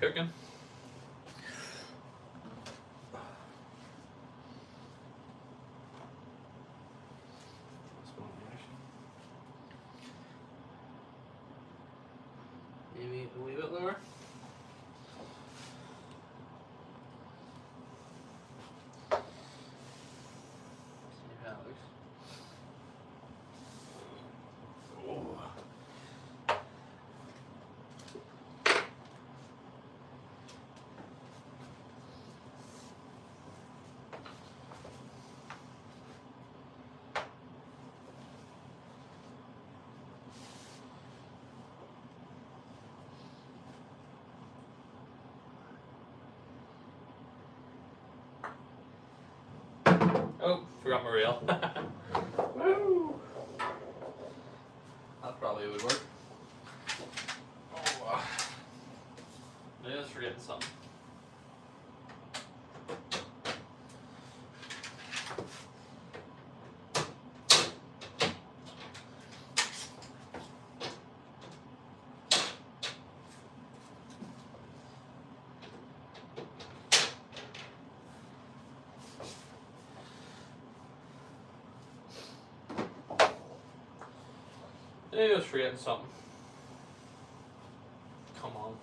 cooking. Maybe a wee bit lower. See how that looks. Oh, forgot my reel. Woo! That probably would work. Oh, maybe I was forgetting something. Maybe I was forgetting something. Come on.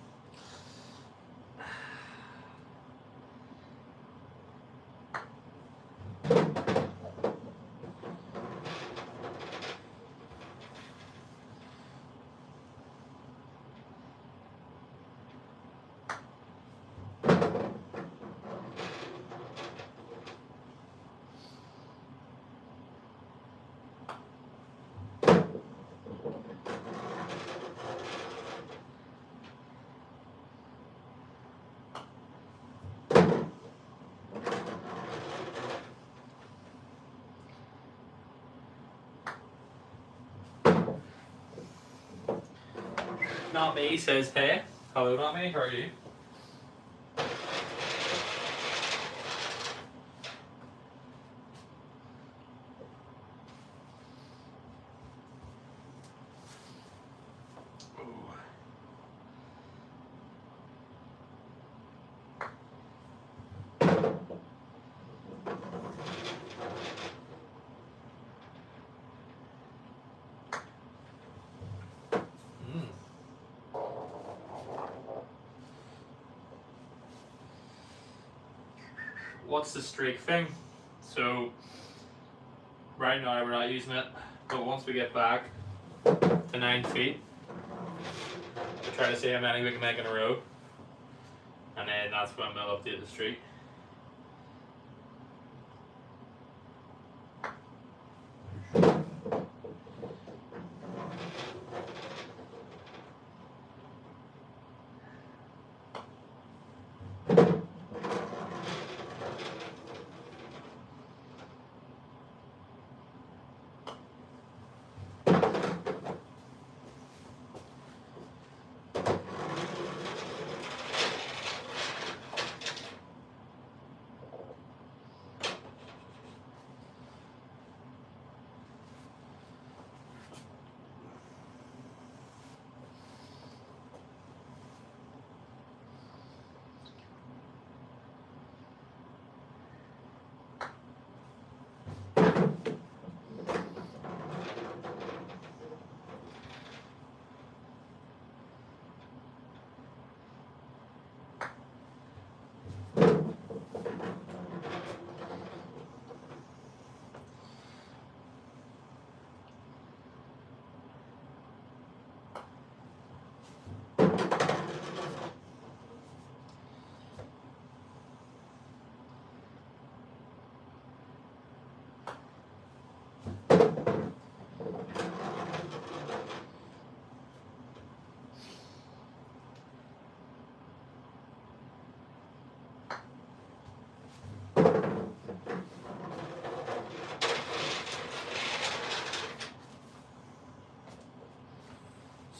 Not me says, hey. Hello, not me. How are you? What's the streak thing? So right now we're not using it, but once we get back to 9 feet, we'll try to see how many we can make in a row, and then that's when we'll update the streak.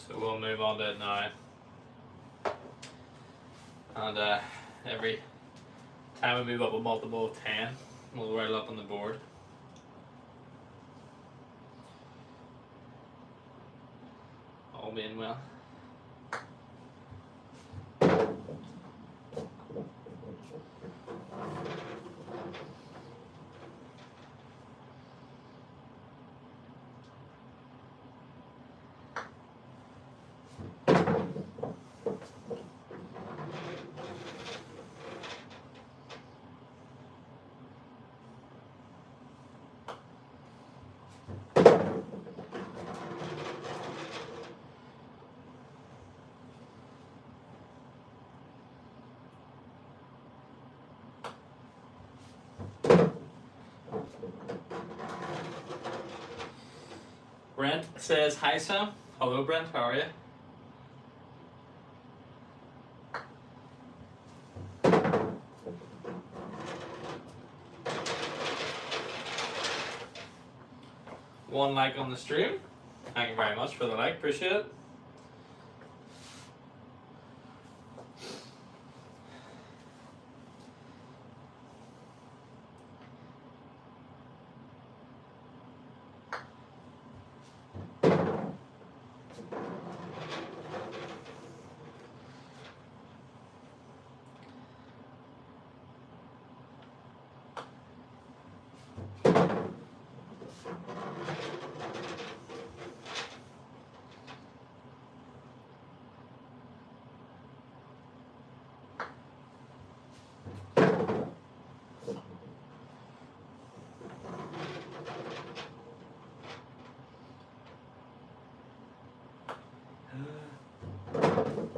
So we'll move on to it now. And every time we move up a multiple of 10, we'll write it up on the board. All being well. Brent says hi, Sam. Hello, Brent. How are you? One like on the stream. Thank you very much for the like. Appreciate it.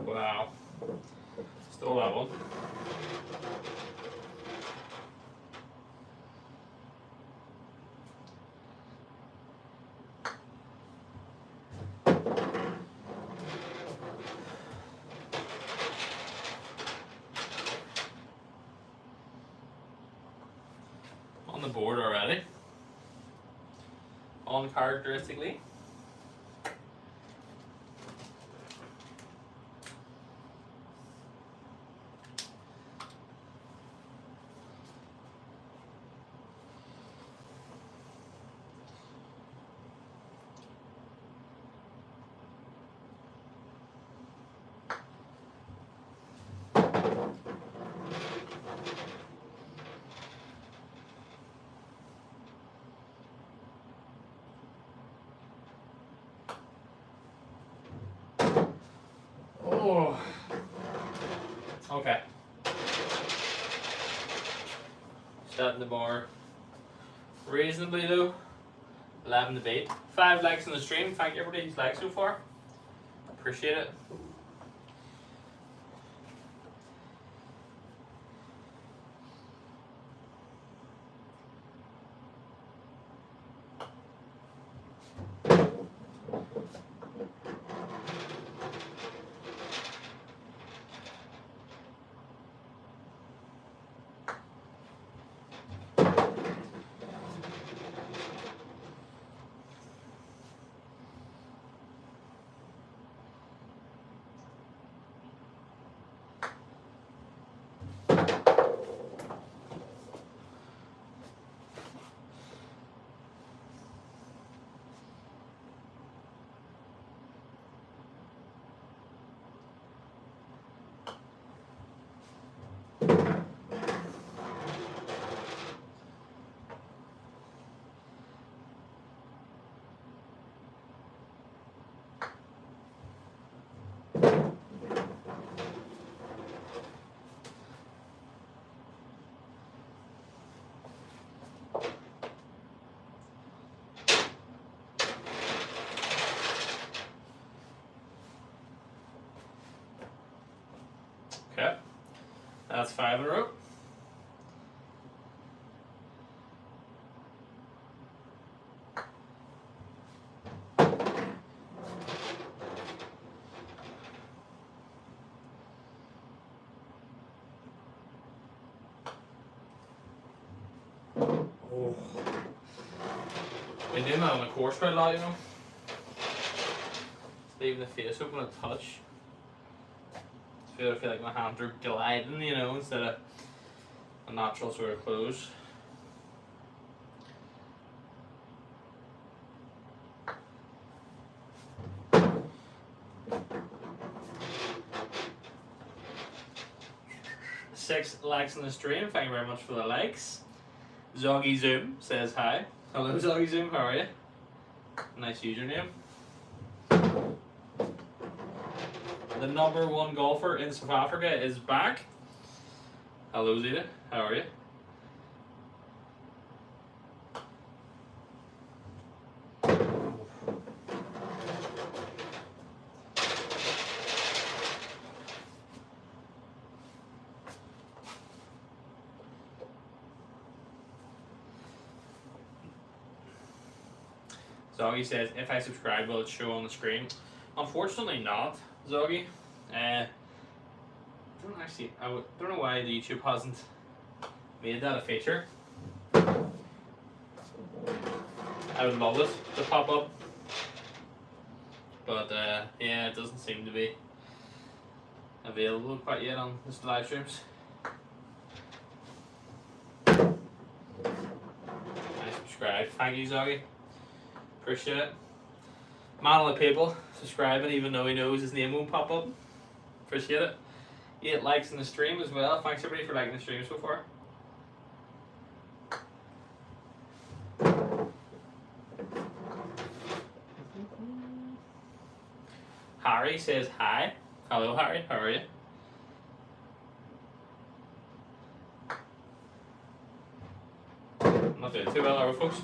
Wow. Stole that one. On the board already. Uncharacteristically. Oh. Okay. Setting the bar reasonably low. 11 to beat. 5 likes on the stream. Thank everybody who's liked so far. Appreciate it. Okay. That's 5 in a row. Oh. Been doing that on the course quite a lot, you know. Just leaving the face open a touch. I feel like my hands are gliding, you know, instead of a natural sort of close. Six likes on the stream. Thank you very much for the likes. Zoggy Zoom says hi. Hello, Zoggy Zoom. How are you? Nice username. The #1 golfer in South Africa is back. Hello, Zeta. How are you? Zoggy says, if I subscribe, will it show on the screen? Unfortunately not, Zoggy. I don't know why the YouTube hasn't made that a feature. I would love it to pop up. But yeah, it doesn't seem to be available quite yet on this live streams. I subscribe. Thank you, Zoggy. Appreciate it. Man of the people subscribing even though he knows his name won't pop up. Appreciate it. 8 likes in the stream as well. Thanks everybody for liking the stream so far. Harry says hi. Hello Harry, how are you? I'm not doing too well, are we, folks?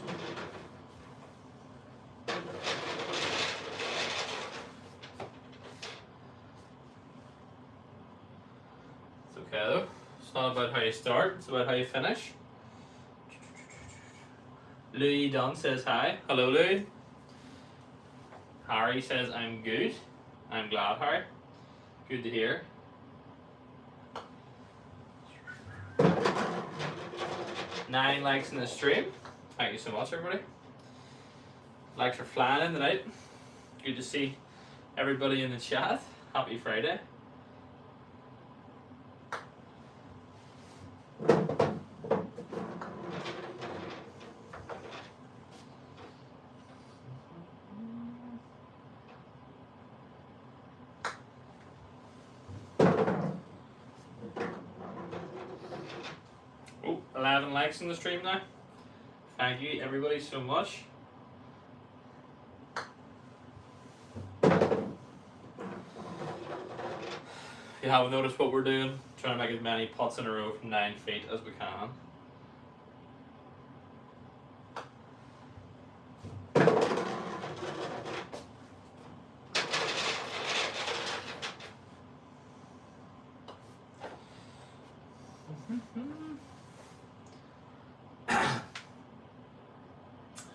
It's okay though. It's not about how you start, it's about how you finish. Louis Dunn says hi. Hello Louis. Harry says I'm good. I'm glad, Harry. Good to hear. Nine likes in the stream. Thank you so much, everybody. Likes are flying in tonight. Good to see everybody in the chat. Happy Friday. Oh, 11 likes in the stream now. Thank you everybody so much. If you haven't noticed what we're doing, trying to make as many putts in a row from 9 feet as we can.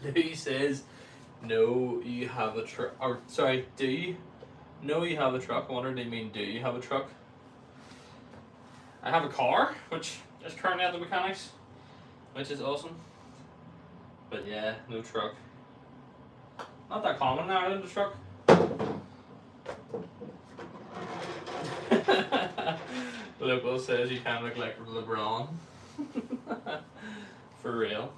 Louis says, no, you have a truck. Or, sorry, do you? No, you have a truck. I wonder, do you mean, do you have a truck? I have a car, which is currently at the mechanics, which is awesome. But yeah, no truck. Not that common in Ireland, a truck. Local says you kind of look like LeBron. For real.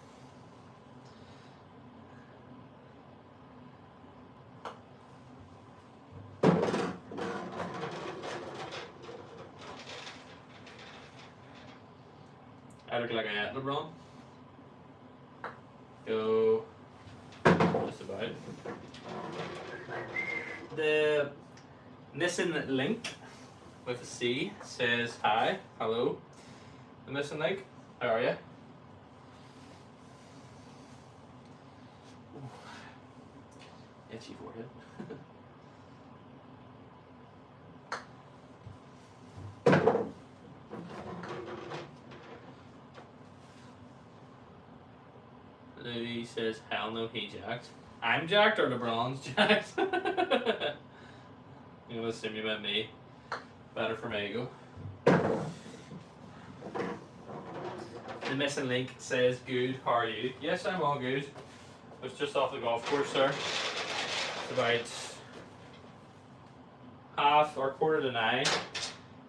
I look like I am LeBron. Go. Just about. The missing link with a C says hi, hello. The missing link, how are you? Itchy forehead. Louis says, hell no, he jacked. I'm jacked or LeBron's jacked? I'm gonna assume you meant me. Better for me, go. The missing link says, good, how are you? Yes, I'm all good. I was just off the golf course there. It's about 8:45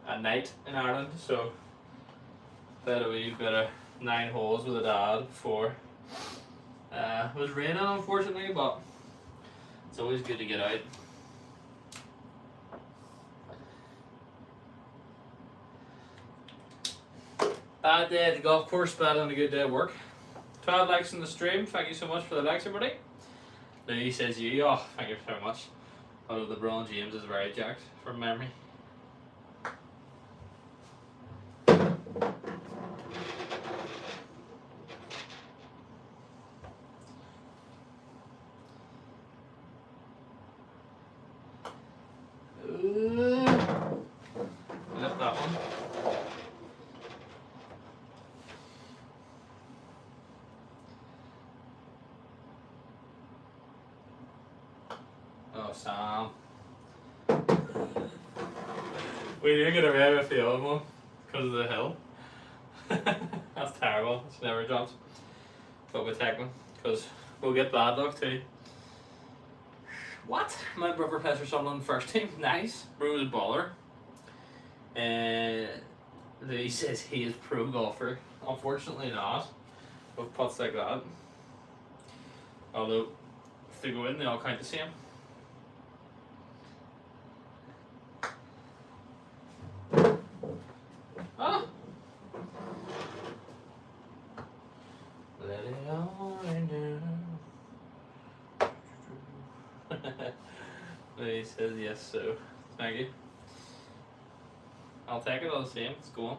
at night in Ireland, so played a wee bit of 9 holes with a dad before. It was raining unfortunately, but it's always good to get out. Bad day at the golf course, bad on a good day at work. 12 likes in the stream, thank you so much for the likes everybody. Louis says you, oh thank you so much. Although LeBron James is very jacked from memory. Lift that one. Oh, Sam. We didn't get away with the other one because of the hill. That's terrible. It's never dropped. But we'll take one because we'll get bad luck too. What? My brother plays for Sunderland first team. Nice. Bro's a baller. He says he is pro golfer. Unfortunately not. With putts like that. Although, if they go in, they all count the same. Ah! Let it all rain down. He says yes, so thank you. I'll take it all the same. Let's go on.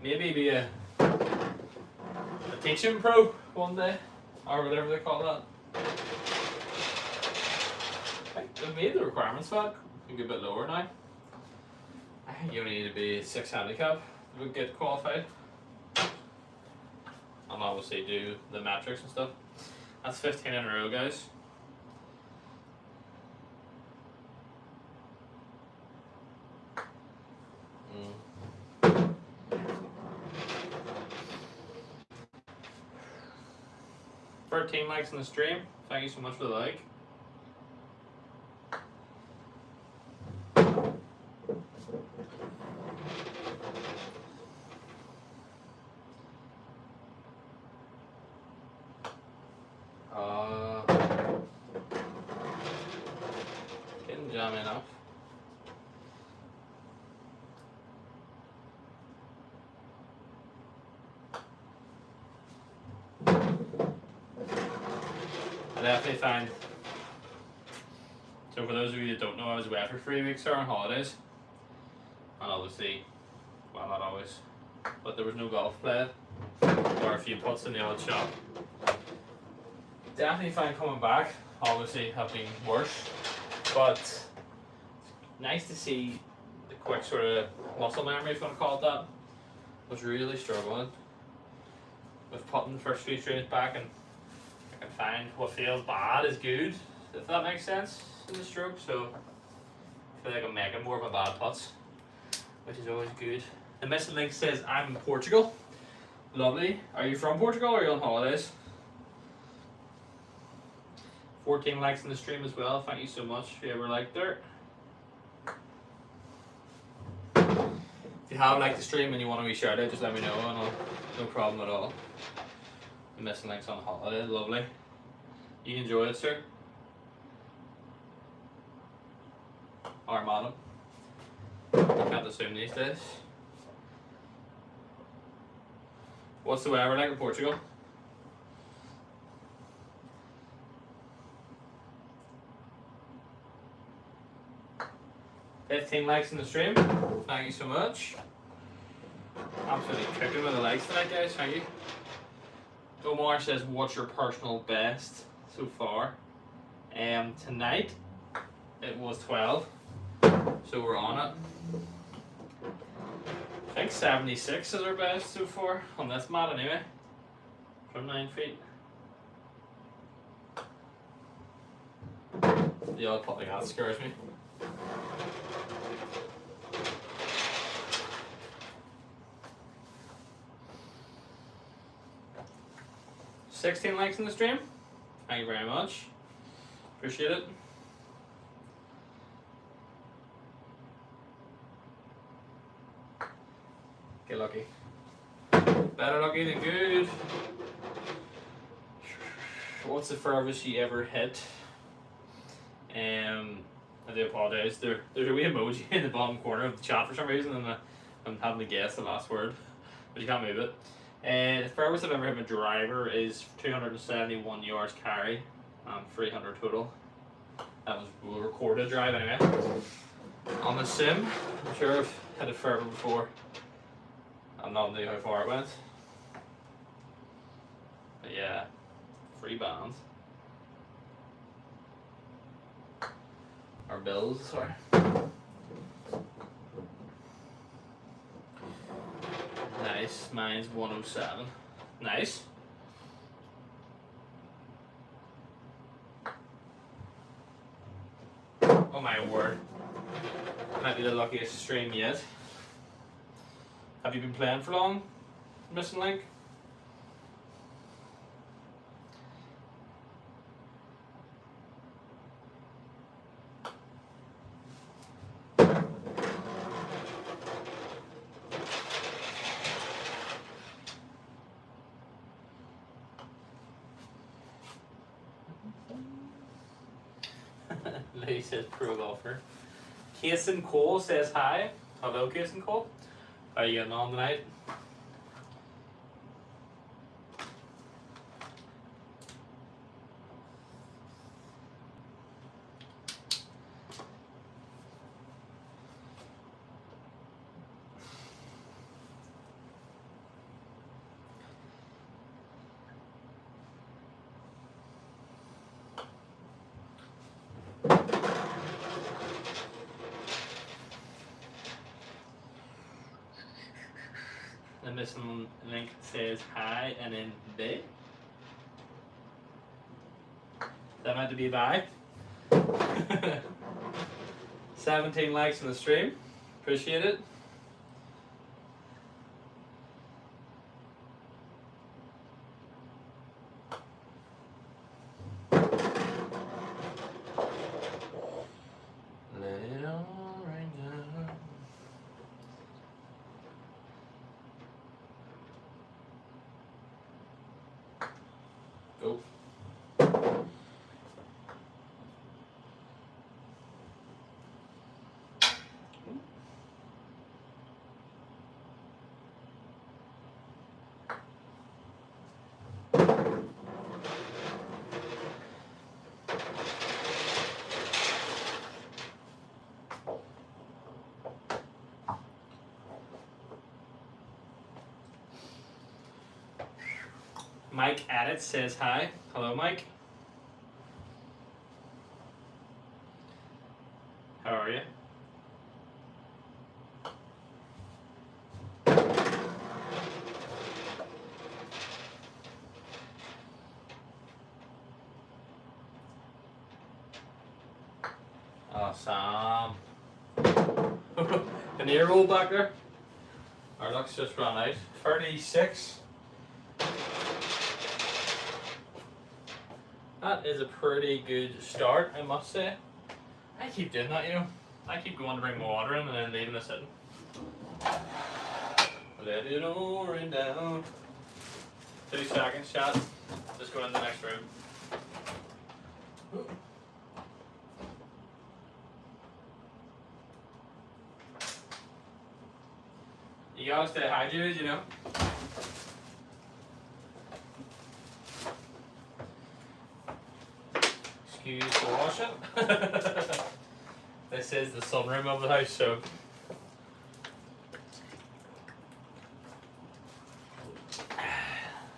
Maybe be a teaching pro one day, or whatever they call that. They've made the requirements back. You can get a bit lower now. I think you only need to be 6 handicap to get qualified. And obviously do the metrics and stuff. That's 15 in a row, guys. Mm. 13 likes on the stream. Thank you so much for the like. Didn't jam enough. I definitely find, so for those of you that don't know, I was away for 3 weeks there on holidays, and obviously, well, not always, but there was no golf played, or a few putts in the odd shop. Definitely find coming back, obviously, have been worse, but it's nice to see the quick sort of muscle memory, if you want to call it that. Was really struggling with putting the first few straights back, and I can find what feels bad is good, if that makes sense, in the stroke. So I feel like I'm making more of my bad putts, which is always good. The missing link says I'm in Portugal. Lovely. Are you from Portugal or are you on holidays? 14 likes in the stream as well. Thank you so much if you ever liked there. If you have liked the stream and you want to be shout out, just let me know, and no problem at all. The missing links on holiday, lovely. You enjoy it, sir? Or madam? I can't assume these days. What's the weather like in Portugal? $15 likes in the stream. Thank you so much. Absolutely cooking with the likes tonight, guys. Thank you. Omar says, what's your personal best so far? Tonight it was 12, so we're on it. I think 76 is our best so far on this mat anyway, from 9 feet. The odd putt like that scares me. $16 likes in the stream. Thank you very much. Appreciate it. Get lucky. Better lucky than good. What's the furthest you ever hit? I do apologise. There's a wee emoji in the bottom corner of the chat for some reason, and I'm having to guess the last word, but you can't move it. The furthest I've ever hit my driver is 271 yards carry, 300 total. That was a recorded drive anyway. On the sim, I'm sure I've hit it further before. I'm not knowing how far it went. But yeah, 3 bands. Or bills, sorry. Nice, mine's 107. Nice. Oh my word. Might be the luckiest stream yet. Have you been playing for long, Missing Link? Lee says pro golfer. Kason Cole says hi. Hello, Kason Cole. How are you getting on tonight? The Missing Link says hi and then bye. That meant to be bye. 17 likes on the stream. Appreciate it. Let it all rain down. Go. Mike Addit says hi. Hello, Mike. How are you? Awesome. An ear roll back there. Our luck's just run out. 36. That is a pretty good start, I must say. I keep doing that, you know. I keep going to bring my water in and then leaving it sitting. Let it all rain down. 2 seconds, chat. Just go in the next room. You gotta stay hydrated, you know. Excuse the washing. This is the sunroom of the house, so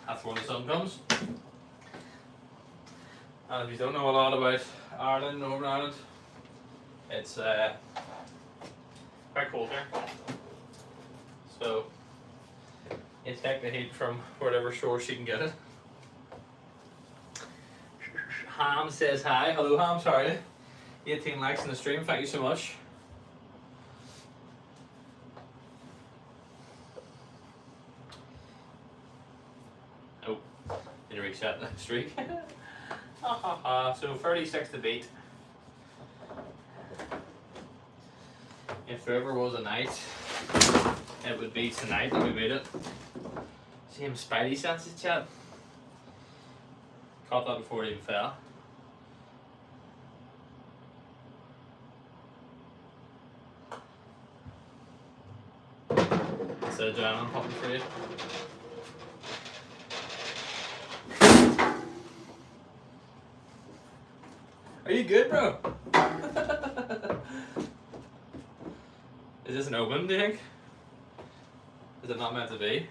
that's where the sun comes. And if you don't know a lot about Ireland, Northern Ireland, it's quite cold here. So you take the heat from whatever source you can get it. Ham says hi. Hello, Ham. Sorry. 18 likes in the stream. Thank you so much. Oh, need to reset the streak. So 36 to beat. If there ever was a night, it would be tonight that we beat it. See him spidey senses, chat. Caught that before it even fell. Instead of adrenaline popping for you. Are you good, bro? Is this an open, do you think? Is it not meant to be?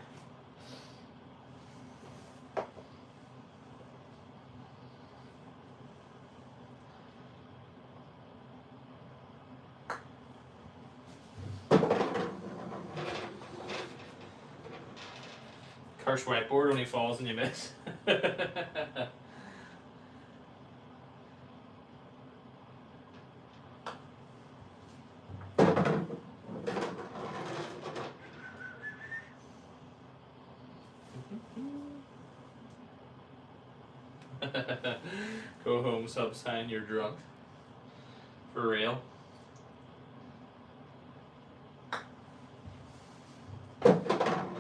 Cursed whiteboard only falls and you miss. Go home, sub sign, you're drunk. For real. I'm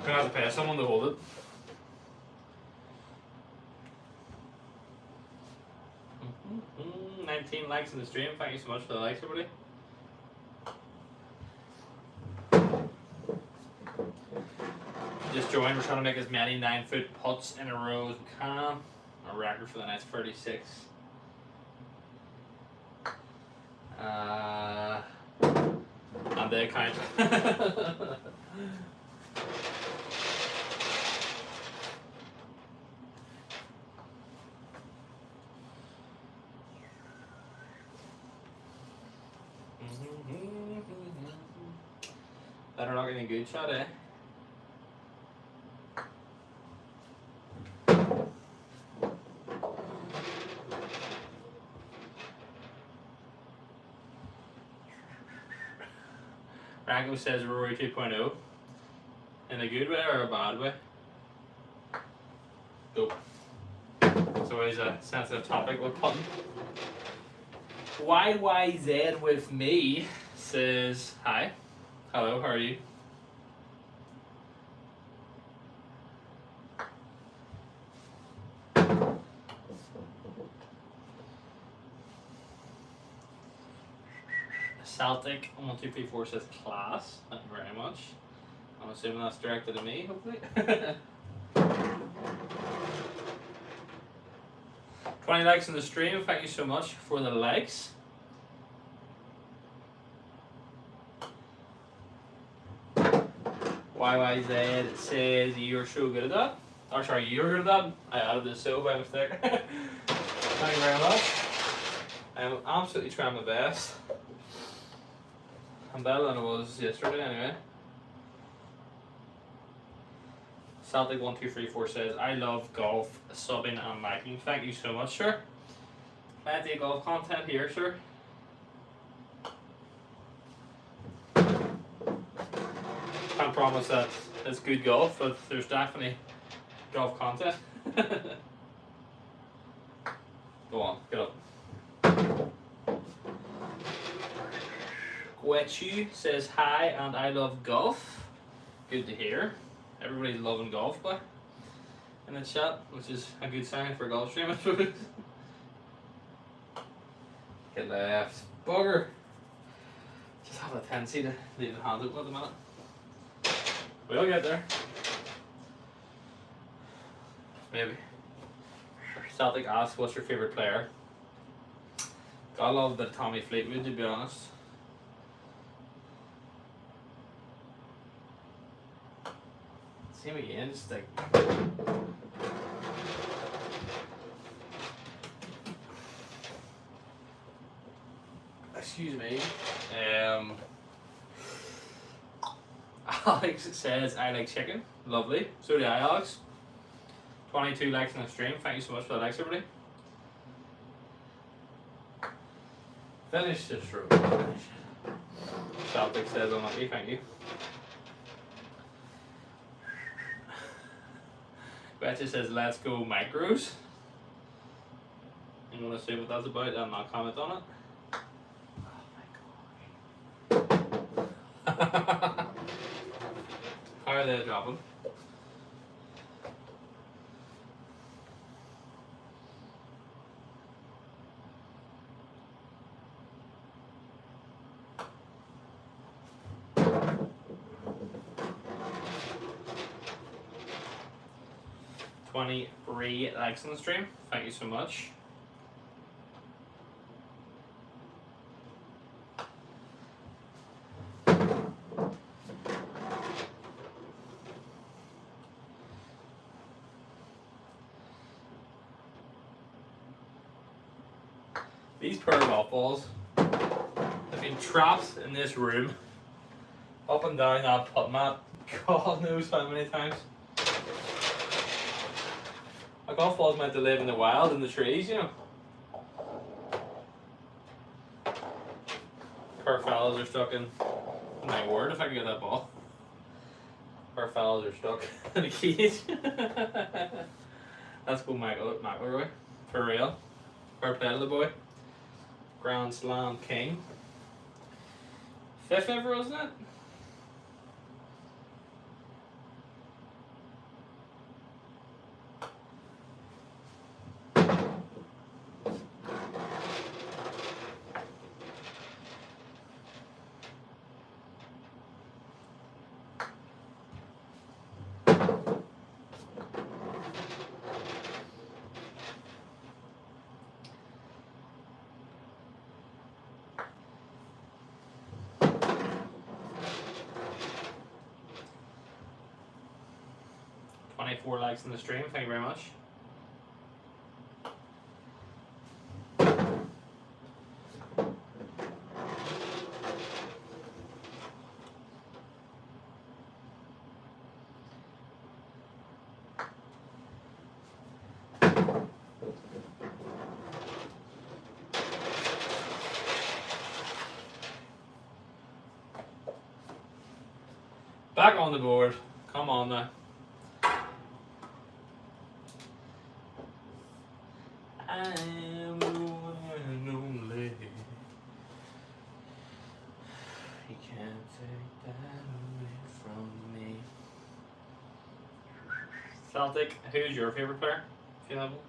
gonna have to pay someone to hold it. 19 likes in the stream. Thank you so much for the likes, everybody. Just joined. We're trying to make as many 9-foot putts in a row as we can. A record for the night's 36. And they count. Better not getting a good shot, eh? Rango says Rory 2.0. In a good way or a bad way? Go. It's always a sensitive topic with putting. YYZ with me says hi. Hello, how are you? Celtic 1234 says class. Thank you very much. I'm assuming that's directed at me, hopefully. 20 likes in the stream. Thank you so much for the likes. YYZ says you're so good at that. Or sorry, you're good at that. I added the so by mistake. Thank you very much. I'm absolutely trying my best. I'm better than I was yesterday anyway. Celtic 1234 says I love golf, subbing and liking. Thank you so much, sir. Plenty of golf content here, sir. Can't promise that it's good golf, but there's definitely golf content. Go on, get up. Guechu says hi and I love golf. Good to hear. Everybody's loving golf, but in the chat, which is a good sign for a golf stream, I suppose. Get left. Bugger. Just have a tendency to leave the hand open at the minute. We'll get there. Maybe. Celtic asks, what's your favourite player? I love a bit of Tommy Fleetwood, to be honest. Same again, just like. Excuse me. Alex says I like chicken. Lovely. So do I, Alex. 22 likes on the stream. Thank you so much for the likes, everybody. Finish this room. Finish. Celtic says unlucky. Thank you. Betcha says let's go micros. I'm gonna see what that's about and not comment on it. Oh my gosh. How are they dropping? Three likes on the stream. Thank you so much. These poor golf balls have been trapped in this room, up and down that putt mat, God knows how many times. A golf ball's meant to live in the wild, in the trees, you know. Poor fellas are stuck in, my word, if I can get that ball. Poor fellas are stuck in a cage. Let's go McIlroy. For real. Fair play to the boy. Grand Slam king. 5th ever, wasn't it? Four likes in the stream, thank you very much. Back on the board. Come on now. I am the one and only. You can't take that away from me. Celtic, who's your favourite player? If you have one.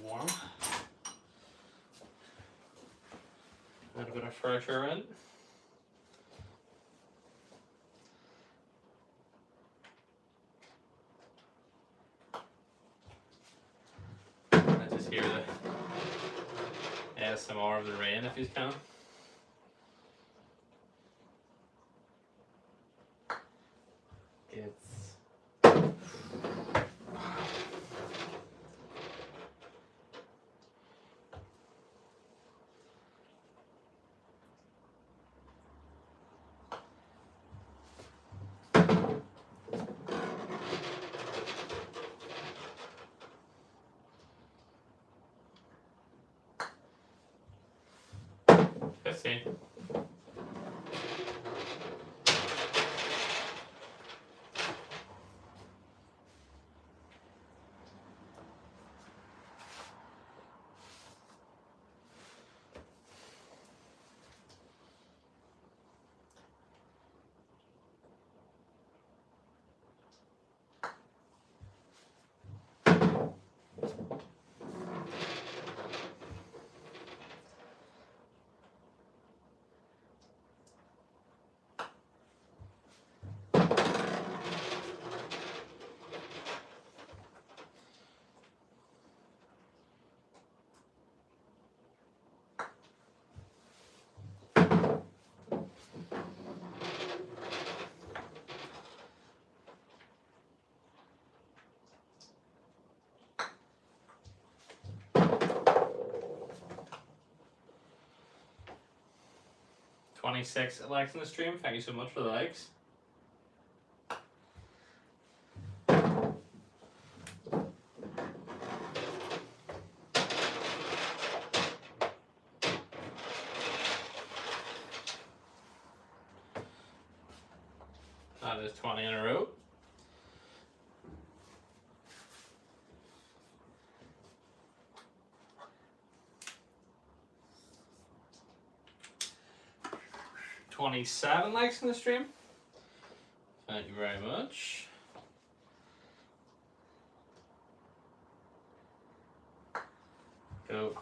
Warm. And a bit of fresh air in. I just hear the ASMR of the rain if you can. It's see. $26 likes in the stream. Thank you so much for the likes. That is 20 in a row. $27 likes in the stream. Thank you very much. Go.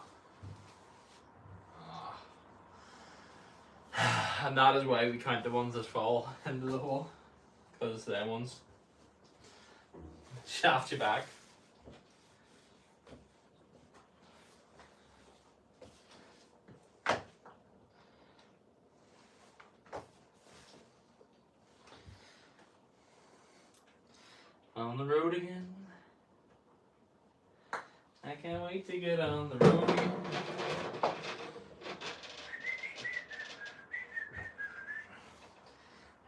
And that is why we count the ones that fall into the hole, because them ones shaft you back. On the road again. I can't wait to get on the road again.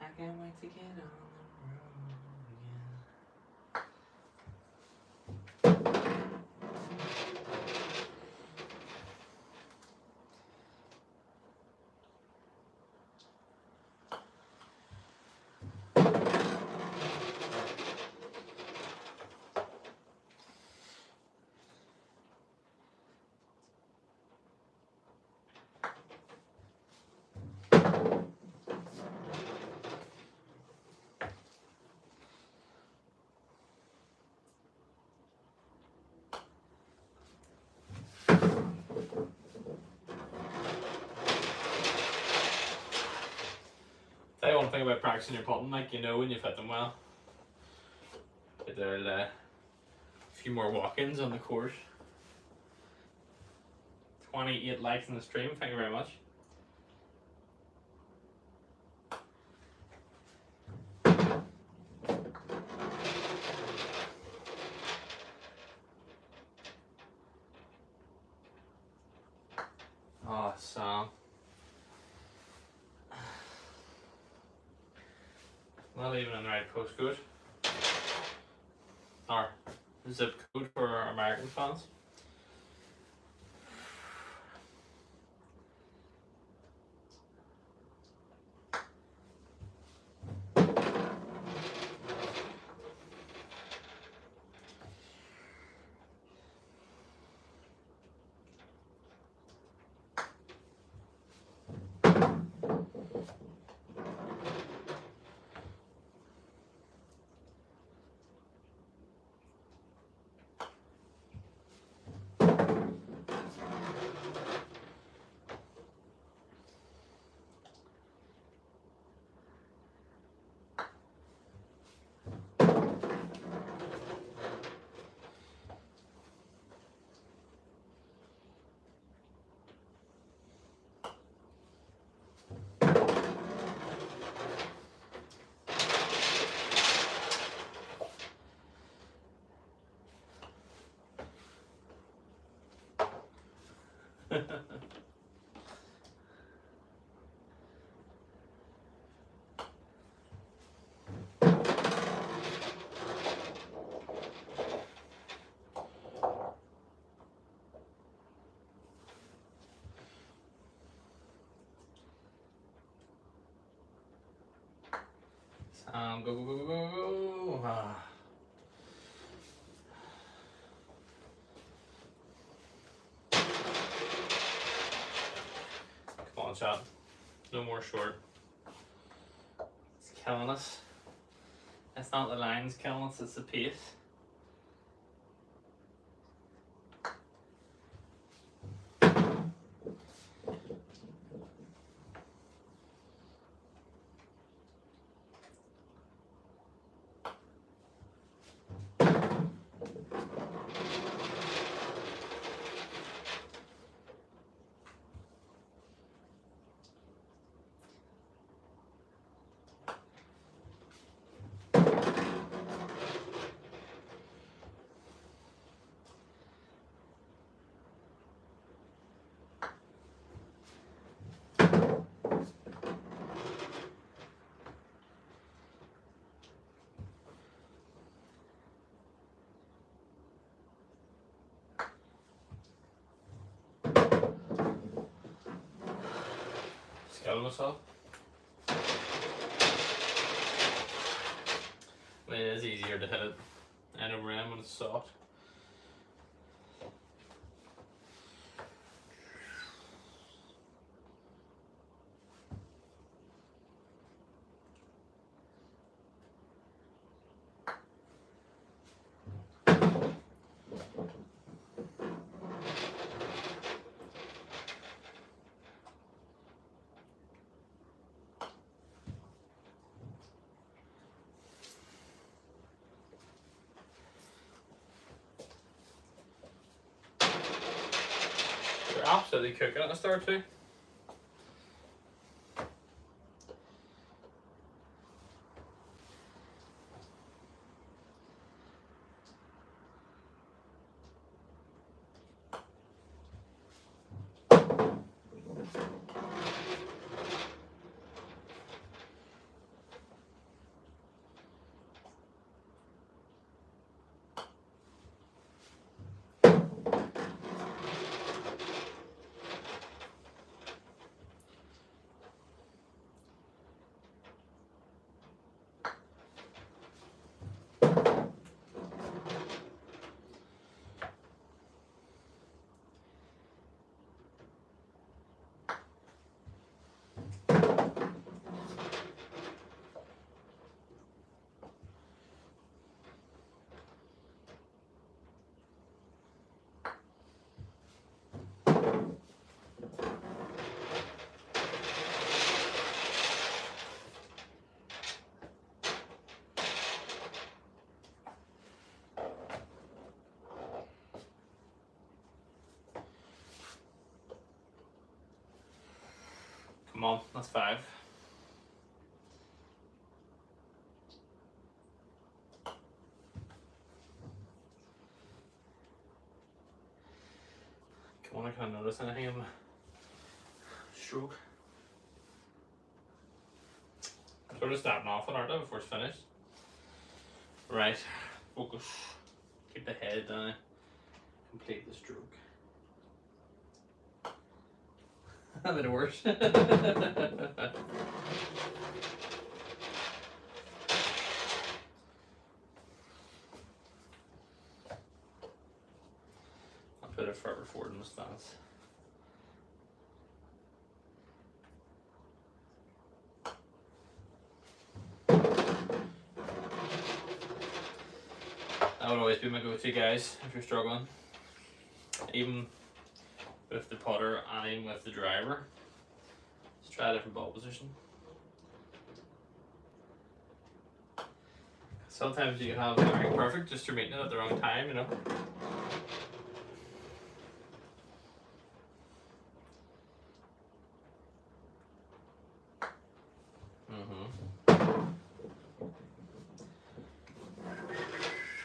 I can't wait to get on the road again. thing about practicing your putting, like, you know when you've hit them well. But there's a few more walk-ins on the course. 28 likes in the stream, thank you very much. Oh, Sam. Not even in the right postcode. Or zip code for our American fans. Go, go, go, go, go. Ah. Come on, chat. No more short. It's killing us. It's not the lines killing us, it's the pace. Killing myself. I mean, it is easier to hit it end of rim when it's soft. They're absolutely cooking at the start too. Come on, that's 5. Come on, I can't notice anything in my stroke. I'm sort of starting off on Arda before it's finished. Right, focus. Keep the head down. Complete the stroke. A bit worse. I'll put it further forward in the stance. That would always be my go-to, guys, if you're struggling. Even with the putter and even with the driver. Just try a different ball position. Sometimes you can have everything perfect, just you're meeting it at the wrong time, you know.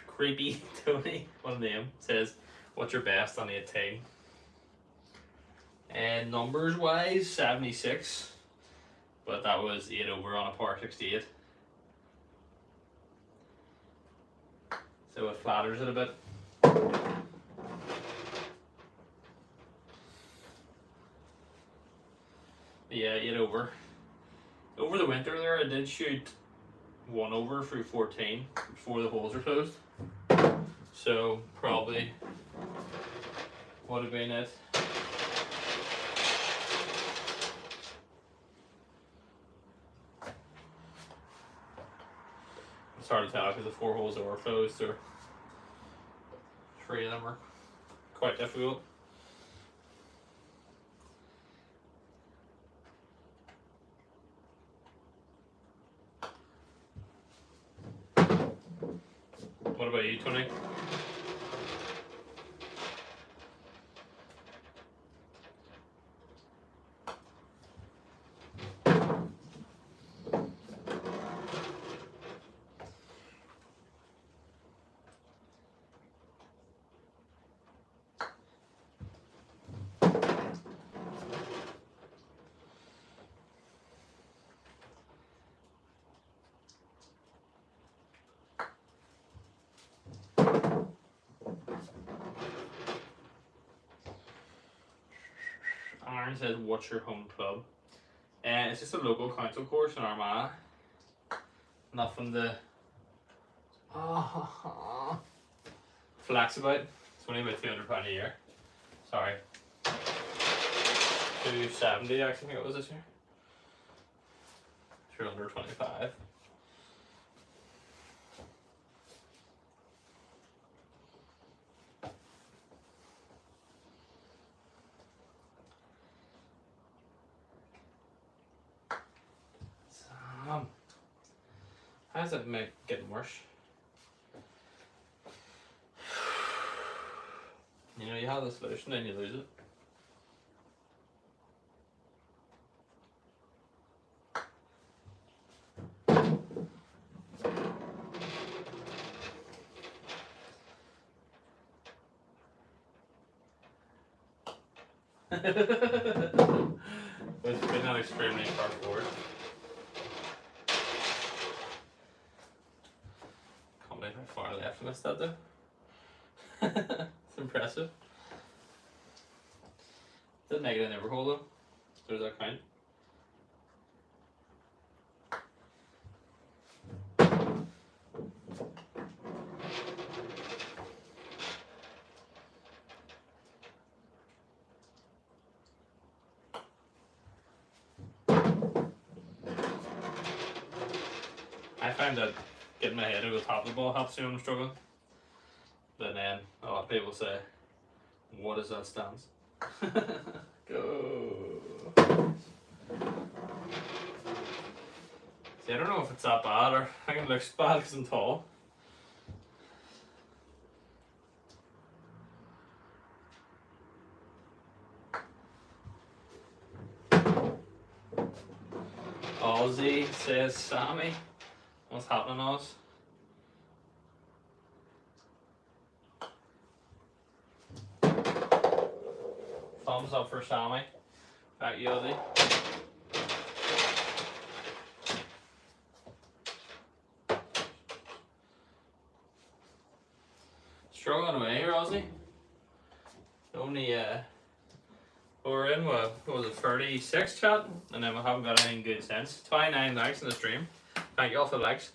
Creepy Tony, one of them, says, "What's your best on 18?" And numbers wise, 76, but that was 8 over on a par 68. So it flatters it a bit. Yeah, 8 over. Over the winter there, I did shoot 1 over through 14 before the holes are closed. So probably would have been it. It's hard to tell because the 4 holes that were closed, or 3 of them were quite difficult. What about you, Tony? Aaron says, "What's your home club?" And it's just a local council course in Armagh. Nothing to flex about. It's only about £200 a year. Sorry, 270 actually, I think it was this year. If you're under 25. How does it make getting worse? You know, you have the solution and you lose it. It's been not extremely far forward. Can't believe how far left I missed that though. It's impressive. Didn't make it in every hole though. So does that count? I find that getting my head over the top of the ball helps me when I'm struggling. But then a lot of people say, "What is that stance?" Go. See, I don't know if it's that bad or I think it looks bad because I'm tall. Aussie says Sammy. What's happening, Oz? Thumbs up for Sammy. Back you, Aussie. Struggling away here, Aussie. Only we're in what was it, 36 chat, and then we haven't got anything good since. 29 likes in the stream. Thank you all for the likes.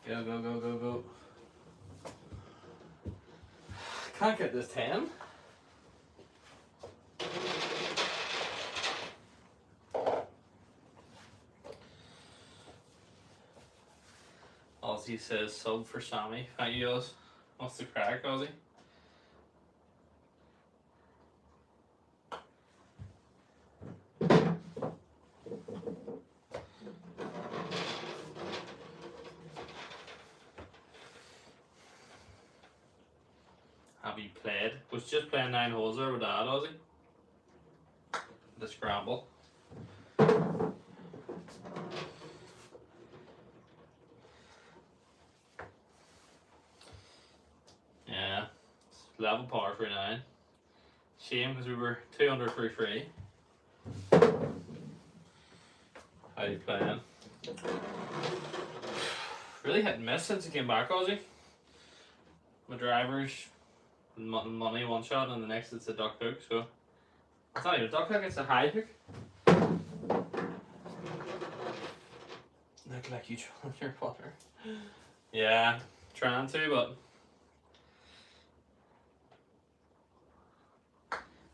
Go, go, go, go, go. Can't get this 10. Aussie says sub for Sammy. Thank you, Oz. What's the crack, Aussie? Have you played? Was just playing 9 holes there with Dad, Aussie. The scramble. Yeah, it's level par for 9. Shame because we were 2 under for free. How you playing? Really hit and miss since I came back, Aussie. My drivers, money one shot, and the next it's a duck hook. So it's not even a duck hook; it's a high hook. Look like you trying your putter. Yeah, trying to, but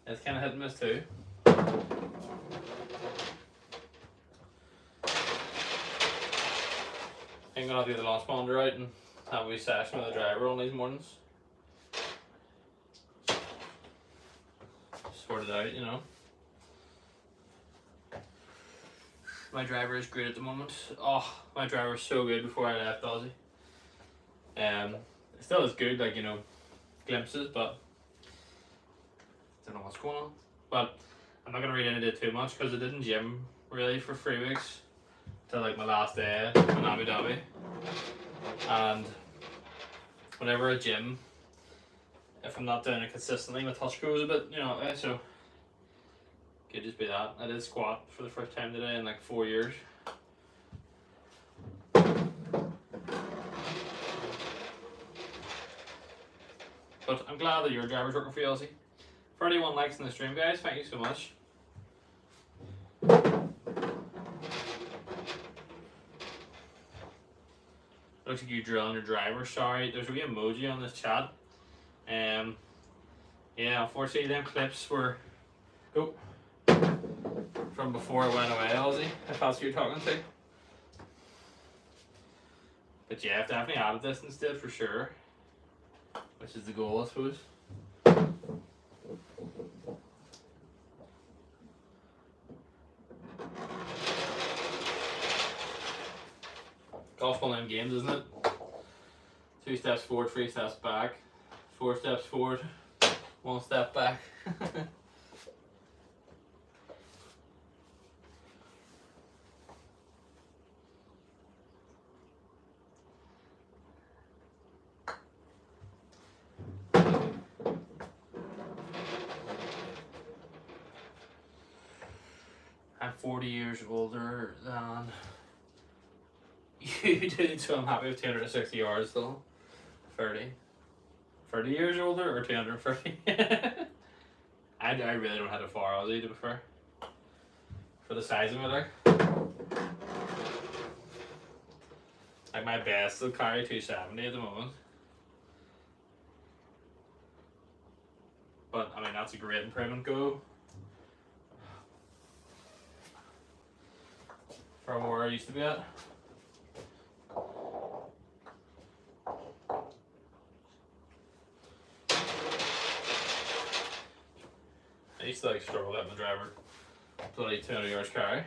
it's kind of hit and miss too. I'm gonna do the last ponder out and have a wee session with the driver on these mornings. Sort it out, you know. My driver is great at the moment. Oh, my driver was so good before I left Aussie. It still is good, like, you know, glimpses, but don't know what's going on. But I'm not gonna read into it too much because I didn't gym really for 3 weeks till like my last day in Abu Dhabi. And whenever I gym, if I'm not doing it consistently, my touch goes a bit, you know, so could just be that. I did squat for the first time today in like 4 years. But I'm glad that your driver's working for you, Aussie. 31 likes in the stream, guys. Thank you so much. Looks like you drilling your driver. Sorry, there's a wee emoji on this chat. Yeah, unfortunately, them clips were from before it went away, Aussie. If that's what you're talking to. But yeah, I've definitely added this instead for sure, which is the goal, I suppose. Golf's one of them games, isn't it? 2 steps forward, 3 steps back, 4 steps forward, 1 step back. I'm 40 years older than you did, so I'm happy with 260 yards though. 30 years older or 230? I really don't have a far Aussie to be fair. For the size of it, like my best will carry 270 at the moment. But I mean that's a great improvement go from where I used to be at. I used to like struggle at my driver. Bloody 200 yards carry.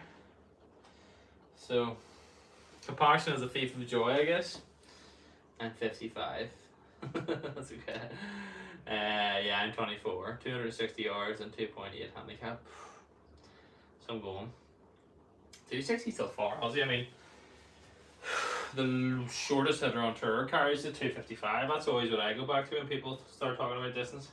So, comparison is a thief of joy, I guess. I'm 55. That's okay. Yeah, I'm 24. 260 yards and 2.8 handicap. So I'm going. 260 still far, Aussie. I mean, the shortest hitter on tour carries the 255. That's always what I go back to when people start talking about distance.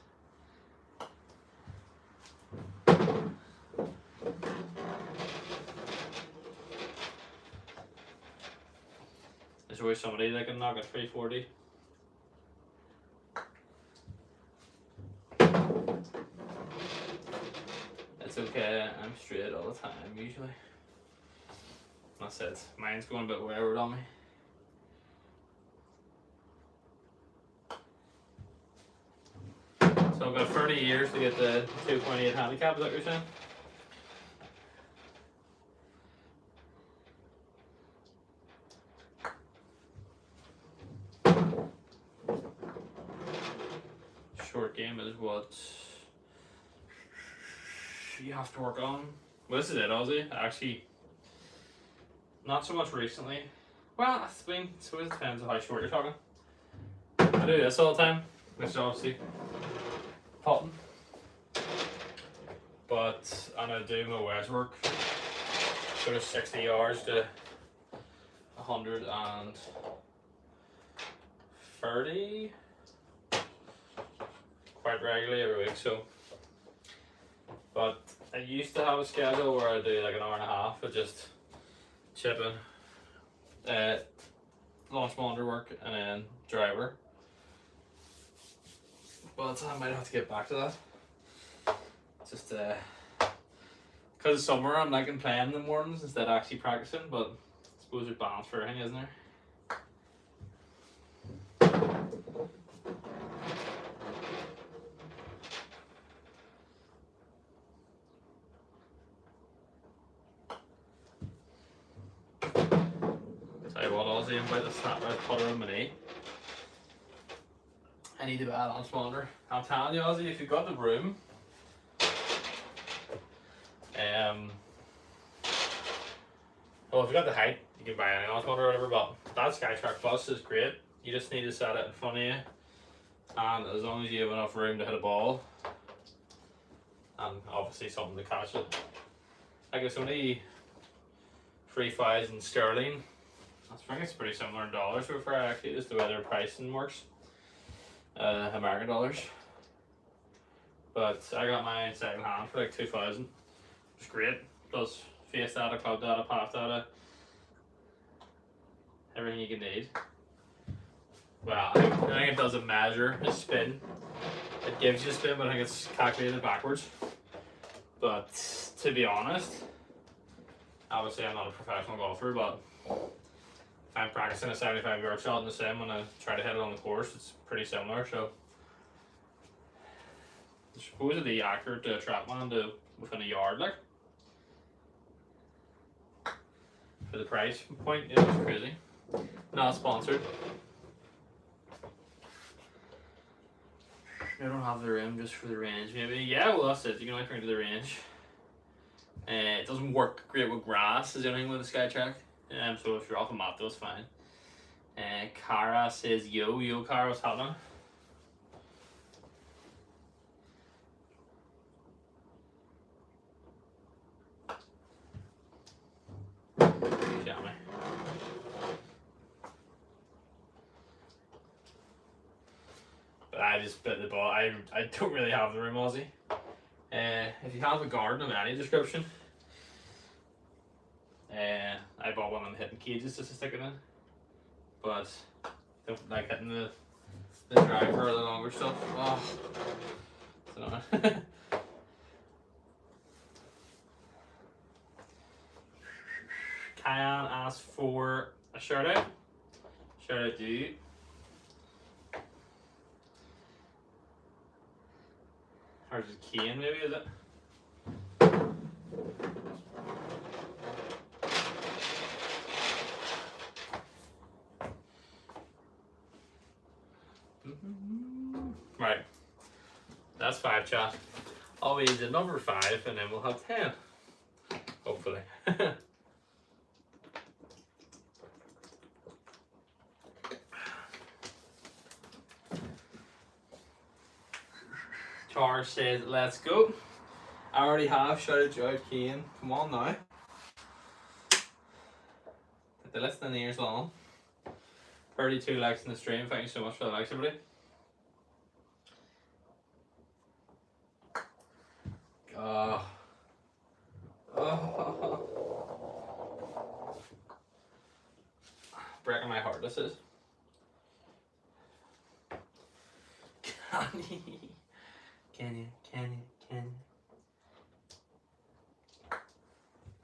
There's always somebody that can knock at 340. It's okay, I'm straight all the time usually. That's it. Mine's going a bit wayward on me. So I've got 30 years to get the 2.8 handicap, is that what you're saying? Short game is what you have to work on. Well, this is it, Aussie. Actually, not so much recently. Well, I mean, so it depends on how short you're talking. I do this all the time, which is obviously potting. But I'm gonna do my wedge work, sort of 60 yards to 130 quite regularly every week. So, but I used to have a schedule where I do like an hour and a half of just chipping, launch monitor work, and then driver. But I might have to get back to that. Just because it's summer, I'm liking playing in the mornings instead of actually practicing. But I suppose there's balance for everything, isn't there? Tell you what, Aussie, I'm about to snap right putter on my knee. I need a bad launch monitor. I'm telling you, Aussie, if you've got the room, well, if you've got the height, you can buy any launch monitor or whatever, but that SkyTrack Plus is great. You just need to set it in front of you, and as long as you have enough room to hit a ball, and obviously something to catch it. Like it's only 3,000 sterling. I think it's pretty similar in dollars so far actually, just the way their pricing works. American dollars. But I got mine second hand for like 2,000. It's great. Does face data, club data, path data, everything you can need. Well, I think it doesn't measure the spin. It gives you a spin, but I think it's calculated backwards. But to be honest, obviously I'm not a professional golfer, but if I'm practicing a 75-yard shot in the sim when I try to hit it on the course, it's pretty similar. So it's supposedly accurate to a TrackMan to within a yard, like. For the price point, it was crazy. Not sponsored. I don't have the room just for the range, maybe. Yeah, well that's it. You can only bring to the range. It doesn't work great with grass, is the only thing with the SkyTrack. So if you're off a mat, that's fine. Cara says, yo, Cara, what's happening? Jammy. But I just bit the ball. I don't really have the room, Aussie. If you have a garden of any description, I bought one of them hitting cages just to stick it in. But don't like hitting the driver or the longer stuff. Oh, I don't know. Kyan asked for a shout out. Shout out to you. Or is it Kian maybe, is it? Right. That's 5 chat. All we need is number 5, and then we'll have 10. Hopefully. Charles says, let's go. I already have shouted you out, Cian. Come on now. The listening ears on. 32 likes in the stream. Thank you so much for the likes, everybody. Oh. Breaking my heart, this is. Can you?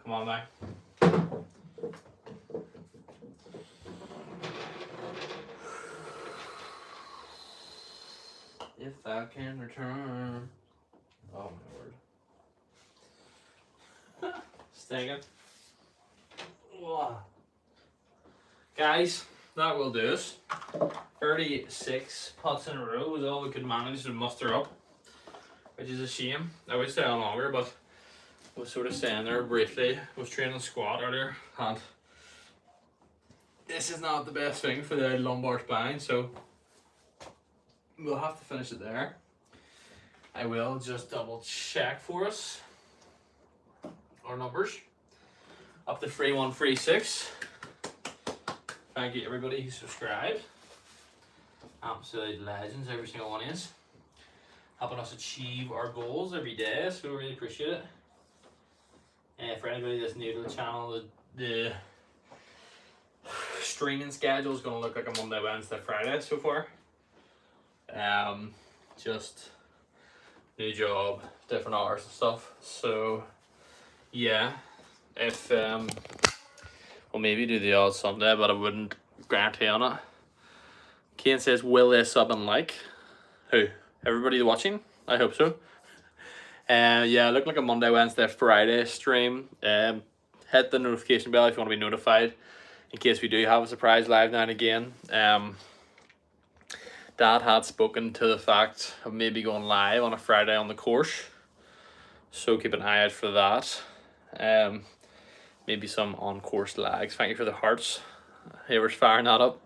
Come on, Mike. If I can return. Oh my word. Stinging. Guys, that will do us. 36 putts in a row was all we could manage to muster up, which is a shame. I wish they had longer, but I was sort of saying there briefly, I was training squat earlier, and this is not the best thing for the lumbar spine, so we'll have to finish it there. I will just double check for us our numbers. Up to 3136. Thank you everybody who subscribed. Absolute legends, every single one is. Helping us achieve our goals every day, so we really appreciate it. For anybody that's new to the channel, the streaming schedule is going to look like a Monday, Wednesday, Friday so far. Just new job, different hours and stuff. So yeah, if we'll maybe do the odd Sunday, but I wouldn't guarantee on it. Cian says, will they sub and like? Who? Everybody watching? I hope so. Yeah, look like a Monday, Wednesday, Friday stream. Hit the notification bell if you want to be notified in case we do have a surprise live now and again. Dad had spoken to the fact of maybe going live on a Friday on the course, so keep an eye out for that. Maybe some on-course lags. Thank you for the hearts. Whoever's firing that up.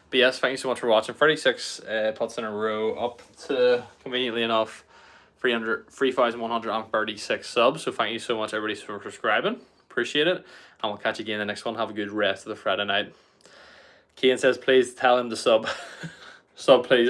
But yes, thank you so much for watching. 36 putts in a row, up to, conveniently enough, 3,136 subs. So thank you so much everybody for subscribing. Appreciate it. And we'll catch you again in the next one. Have a good rest of the Friday night. Cian says, please tell him to sub. Sub, please.